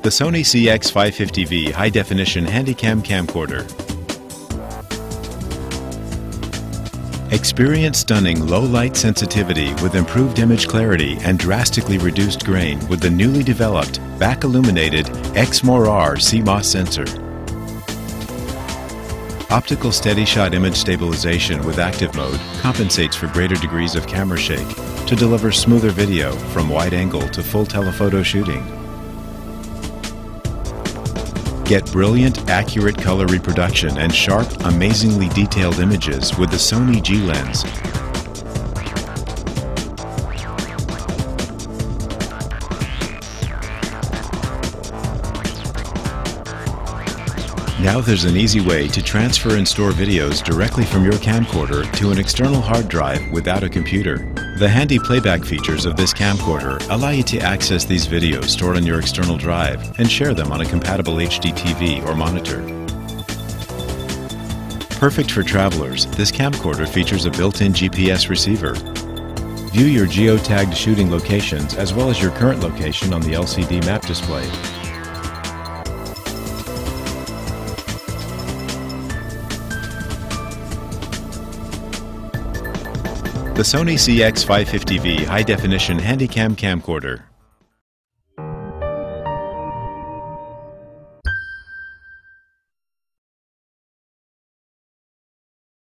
The Sony CX-550V high-definition Handycam camcorder. Experience stunning low-light sensitivity with improved image clarity and drastically reduced grain with the newly developed, back-illuminated X-R CMOS sensor. Optical steady-shot image stabilization with active mode compensates for greater degrees of camera shake to deliver smoother video from wide angle to full telephoto shooting. Get brilliant, accurate color reproduction and sharp, amazingly detailed images with the Sony G lens. Now there's an easy way to transfer and store videos directly from your camcorder to an external hard drive without a computer. The handy playback features of this camcorder allow you to access these videos stored on your external drive and share them on a compatible HD TV or monitor. Perfect for travelers, this camcorder features a built-in GPS receiver. View your geotagged shooting locations as well as your current location on the LCD map display. The Sony CX-550V high-definition Handycam camcorder.